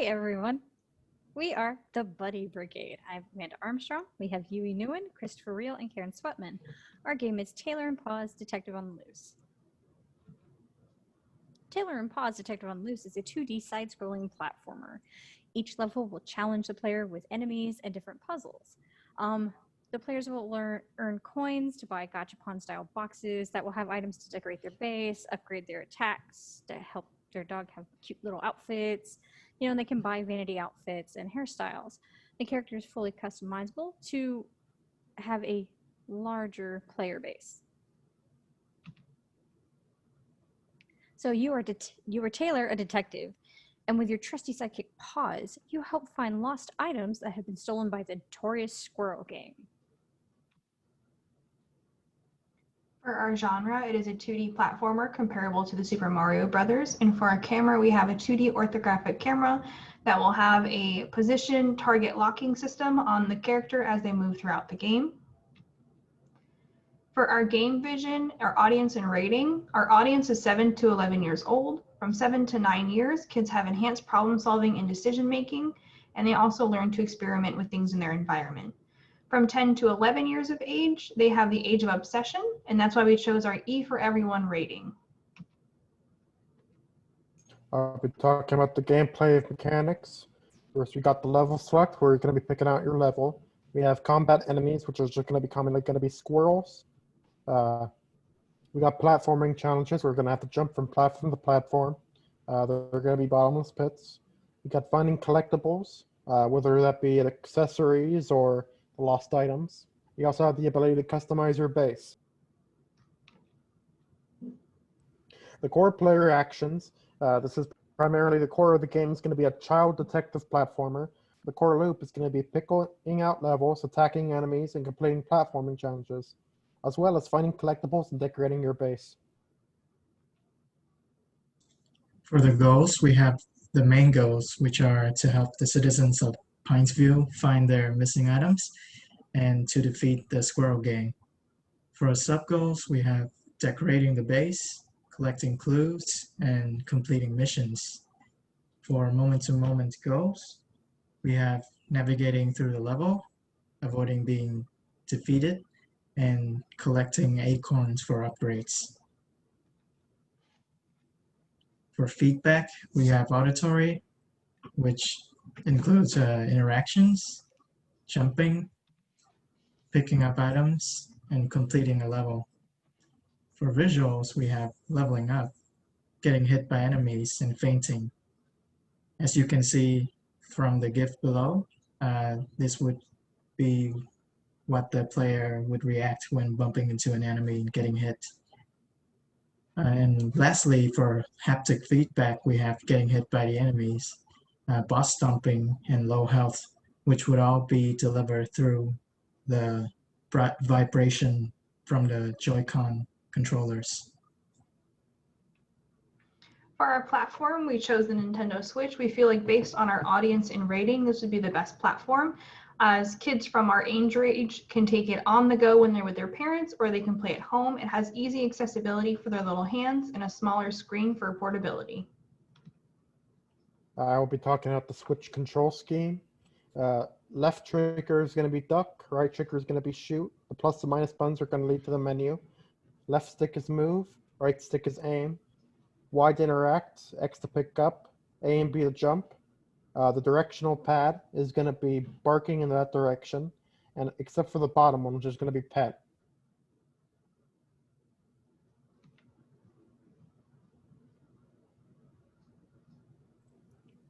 Hi, everyone. We are the Buddy Brigade. I'm Amanda Armstrong. We have Yui Nguyen, Christopher Reel, and Karen Sweatman. Our game is Taylor and Paws, Detective on the Loose. Taylor and Paws, Detective on the Loose is a 2D side-scrolling platformer. Each level will challenge the player with enemies and different puzzles. The players will earn coins to buy gachapon-style boxes that will have items to decorate their base, upgrade their attacks, to help their dog have cute little outfits. They can buy vanity outfits and hairstyles. The character is fully customizable to have a larger player base. So you are Taylor, a detective, and with your trusty sidekick Paws, you help find lost items that have been stolen by the notorious Squirrel Gang. For our genre, it is a 2D platformer comparable to the Super Mario Brothers, and for our camera, we have a 2D orthographic camera that will have a position target locking system on the character as they move throughout the game. For our game vision, our audience and rating, our audience is 7 to 11 years old. From 7 to 9 years, kids have enhanced problem solving and decision making, and they also learn to experiment with things in their environment. From 10 to 11 years of age, they have the age of obsession, and that's why we chose our E for Everyone rating. I'll be talking about the gameplay mechanics. First, we got the level select, where you're going to be picking out your level. We have combat enemies, which are just going to be commonly going to be squirrels. We got platforming challenges. We're going to have to jump from platform to platform. They're going to be bottomless pits. We got finding collectibles, whether that be accessories or lost items. You also have the ability to customize your base. The core player actions. This is primarily the core of the game. Is going to be a child detective platformer. The core loop is going to be picking out levels, attacking enemies, and completing platforming challenges, as well as finding collectibles and decorating your base. For the goals, we have the main goals, which are to help the citizens of Pinesview find their missing items and to defeat the Squirrel Gang. For our sub-goals, we have decorating the base, collecting clues, and completing missions. For moment-to-moment goals, we have navigating through the level, avoiding being defeated, and collecting acorns for upgrades. For feedback, we have auditory, which includes interactions, jumping, picking up items, and completing a level. For visuals, we have leveling up, getting hit by enemies, and fainting. As you can see from the GIF below, this would be what the player would react when bumping into an enemy and getting hit. And lastly, for haptic feedback, we have getting hit by the enemies, boss stomping, and low health, which would all be delivered through the vibration from the Joy-Con controllers. For our platform, we chose the Nintendo Switch. We feel like based on our audience and rating, this would be the best platform, as kids from our age range can take it on the go when they're with their parents, or they can play at home. It has easy accessibility for their little hands and a smaller screen for portability. I will be talking about the Switch control scheme. Left trigger is going to be duck, right trigger is going to be shoot. The plus and minus buttons are going to lead to the menu. Left stick is move, right stick is aim. Y to interact, X to pick up, A and B to jump. The directional pad is going to be barking in that direction, and except for the bottom one, which is going to be pet.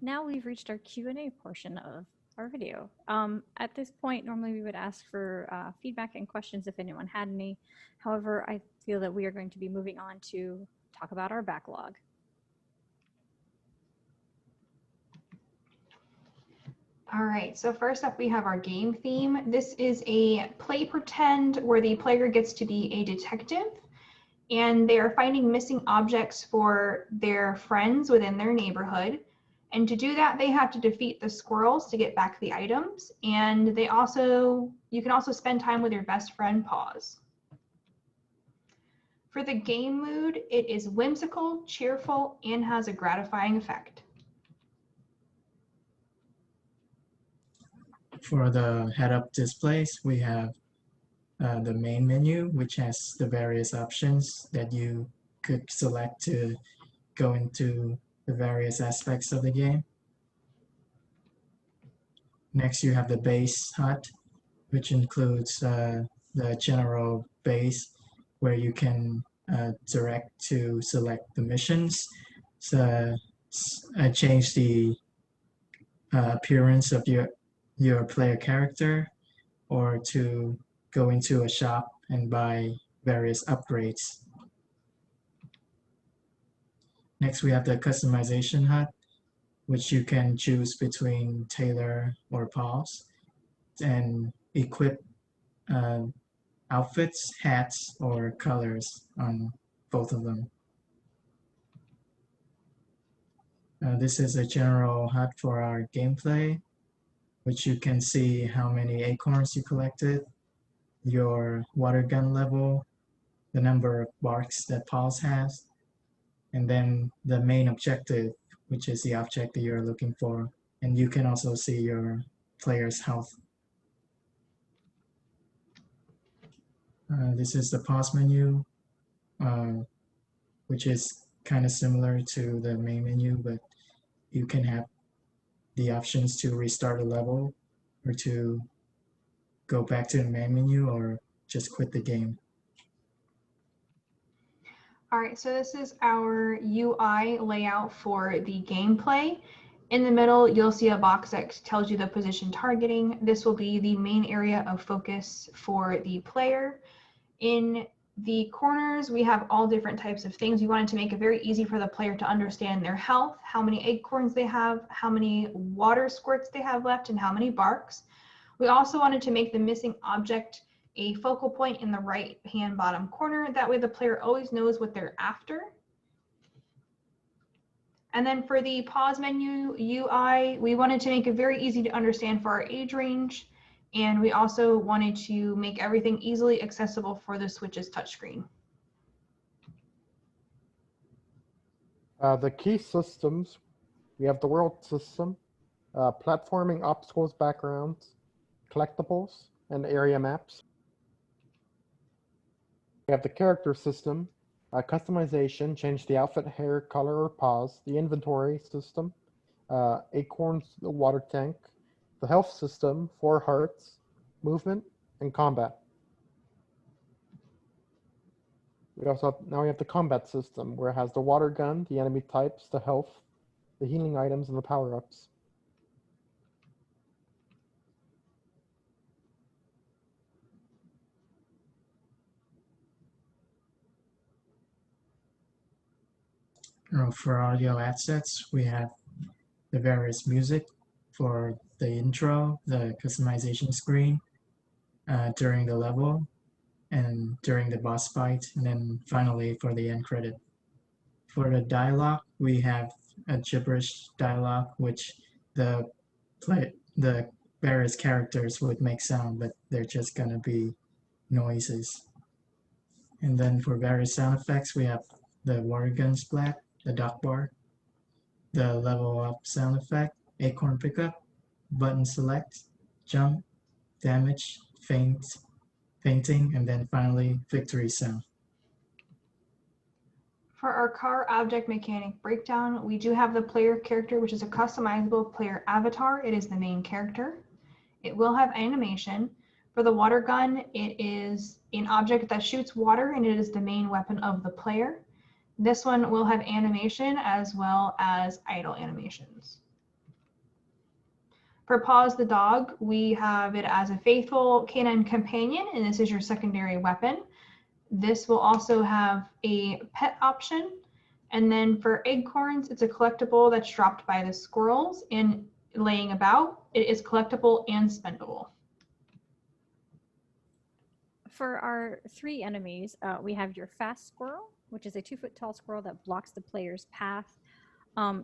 Now we've reached our Q&A portion of our video. At this point, normally we would ask for feedback and questions if anyone had any. However, I feel that we are going to be moving on to talk about our backlog. All right, so first up we have our game theme. This is a play pretend where the player gets to be a detective, and they are finding missing objects for their friends within their neighborhood. And to do that, they have to defeat the squirrels to get back the items. And you can also spend time with your best friend, Paws. For the game mood, it is whimsical, cheerful, and has a gratifying effect. For the head-up displays, we have the main menu, which has the various options that you could select to go into the various aspects of the game. Next, you have the base HUD, which includes the general base where you can direct to select the missions. So change the appearance of your player character, or to go into a shop and buy various upgrades. Next, we have the customization HUD, which you can choose between Taylor or Paws and equip outfits, hats, or colors on both of them. This is a general HUD for our gameplay, which you can see how many acorns you collected, your water gun level, the number of barks that Paws has, and then the main objective, which is the object that you're looking for. And you can also see your player's health. This is the pause menu, which is kind of similar to the main menu, but you can have the options to restart a level or to go back to the main menu or just quit the game. All right, so this is our UI layout for the gameplay. In the middle, you'll see a box that tells you the position targeting. This will be the main area of focus for the player. In the corners, we have all different types of things. We wanted to make it very easy for the player to understand their health, how many acorns they have, how many water squirts they have left, and how many barks. We also wanted to make the missing object a focal point in the right hand bottom corner. That way the player always knows what they're after. And then for the pause menu UI, we wanted to make it very easy to understand for our age range. And we also wanted to make everything easily accessible for the Switch's touchscreen. The key systems, we have the world system, platforming, obstacles, backgrounds, collectibles, and area maps. We have the character system, customization, change the outfit, hair, color, or pause, the inventory system, acorns, the water tank, the health system, 4 hearts, movement, and combat. Now we have the combat system, where it has the water gun, the enemy types, the health, the healing items, and the power-ups. For audio assets, we have the various music for the intro, the customization screen, during the level, and during the boss fight, and then finally for the end credit. For the dialogue, we have a gibberish dialogue, which the various characters would make sound, but they're just gonna be noises. And then for various sound effects, we have the water gun splat, the dock bar, the level up sound effect, acorn pickup, button select, jump, damage, fainting, and then finally victory sound. For our car object mechanic breakdown, we do have the player character, which is a customizable player avatar. It is the main character. It will have animation. For the water gun, it is an object that shoots water, and it is the main weapon of the player. This one will have animation as well as idle animations. For Paws the dog, we have it as a faithful canine companion, and this is your secondary weapon. This will also have a pet option. And then for acorns, it's a collectible that's dropped by the squirrels and laying about. It is collectible and spendable. For our 3 enemies, we have your fast squirrel, which is a 2-foot tall squirrel that blocks the player's path.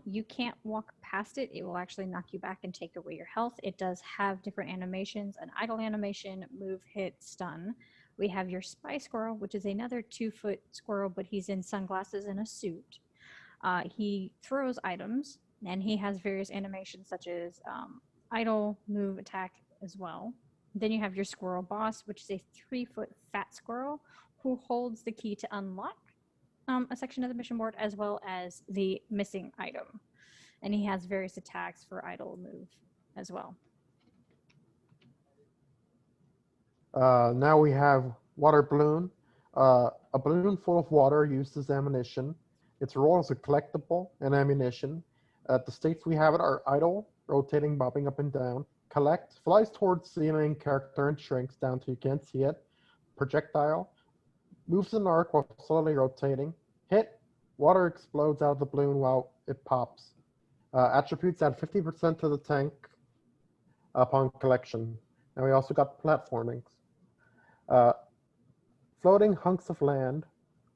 You can't walk past it. It will actually knock you back and take away your health. It does have different animations, an idle animation, move, hit, stun. We have your spy squirrel, which is another 2-foot squirrel, but he's in sunglasses and a suit. He throws items, and he has various animations such as idle, move, attack, as well. Then you have your squirrel boss, which is a 3-foot fat squirrel who holds the key to unlock a section of the mission board as well as the missing item. And he has various attacks for idle move as well. Now we have water balloon. A balloon full of water used as ammunition. Its role is a collectible and ammunition. The states we have it are idle, rotating, bobbing up and down. Collect, flies towards the main character and shrinks down till you can't see it. Projectile, moves in an arc while slowly rotating. Hit, water explodes out of the balloon while it pops. Attributes add 50% to the tank upon collection. And we also got platformings. Floating hunks of land,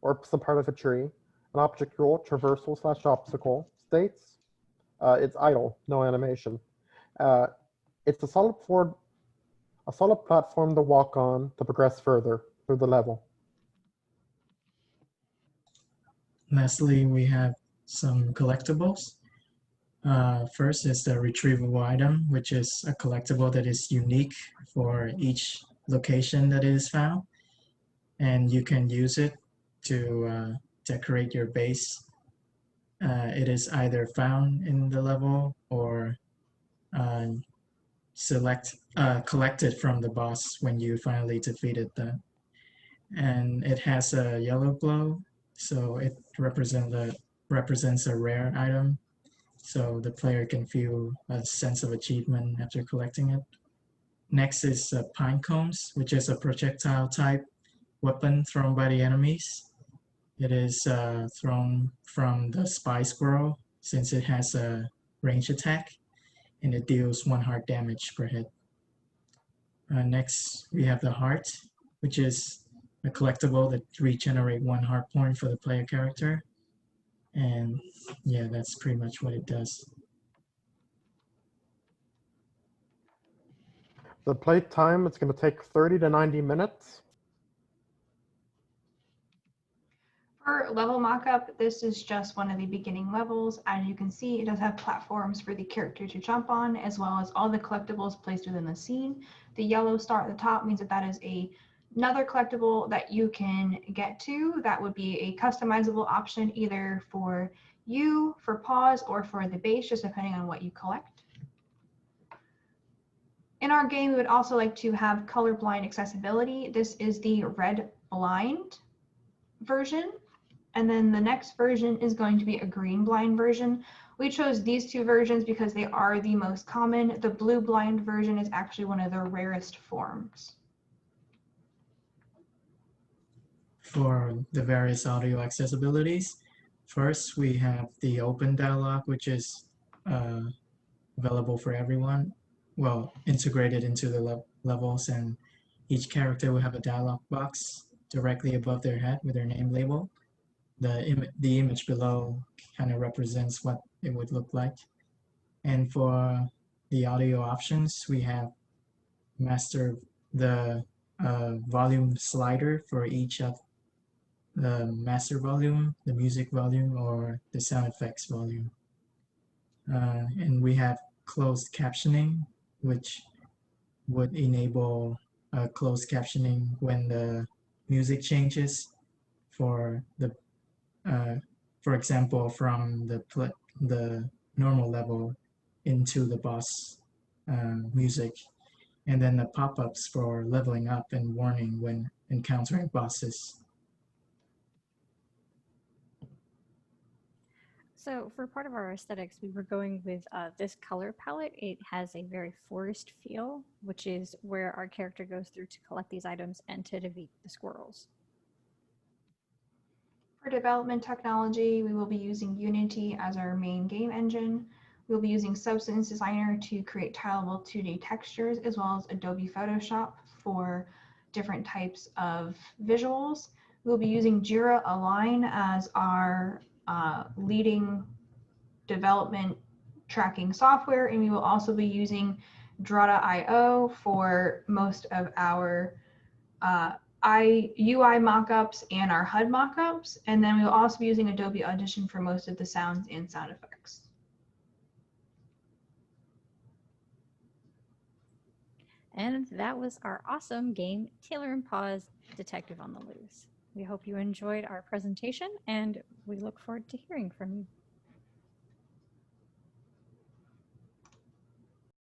or some part of a tree. An object rule, traversal / obstacle. States, it's idle, no animation. It's a solid platform to walk on to progress further through the level. Lastly, we have some collectibles. First is the retrievable item, which is a collectible that is unique for each location that it is found. And you can use it to decorate your base. It is either found in the level or collected from the boss when you finally defeated them. And it has a yellow glow, so it represents a rare item. So the player can feel a sense of achievement after collecting it. Next is pine cones, which is a projectile type weapon thrown by the enemies. It is thrown from the spy squirrel since it has a range attack and it deals 1 heart damage per hit. Next, we have the heart, which is a collectible that regenerate 1 heart point for the player character. And yeah, that's pretty much what it does. The play time, it's going to take 30 to 90 minutes. For level mockup, this is just one of the beginning levels. As you can see, it does have platforms for the character to jump on, as well as all the collectibles placed within the scene. The yellow star at the top means that that is another collectible that you can get to. That would be a customizable option either for you, for Paws, or for the base, just depending on what you collect. In our game, we would also like to have colorblind accessibility. This is the red blind version. And then the next version is going to be a green blind version. We chose these 2 versions because they are the most common. The blue blind version is actually one of the rarest forms. For the various audio accessibilities, first we have the open dialogue, which is available for everyone. Well, integrated into the levels, and each character will have a dialogue box directly above their head with their name label. The image below kind of represents what it would look like. And for the audio options, we have the volume slider for each of the master volume, the music volume, or the sound effects volume. And we have closed captioning, which would enable closed captioning when the music changes for example, from the normal level into the boss music, and then the pop-ups for leveling up and warning when encountering bosses. So for part of our aesthetics, we were going with this color palette. It has a very forest feel, which is where our character goes through to collect these items and to defeat the squirrels. For development technology, we will be using Unity as our main game engine. We'll be using Substance Designer to create tileable 2D textures, as well as Adobe Photoshop for different types of visuals. We'll be using Jira Align as our leading development tracking software, and we will also be using Drata.io for most of our UI mockups and our HUD mockups, and then we'll also be using Adobe Audition for most of the sounds and sound effects. And that was our awesome game, Taylor and Paws Detective on the Loose. We hope you enjoyed our presentation and we look forward to hearing from you.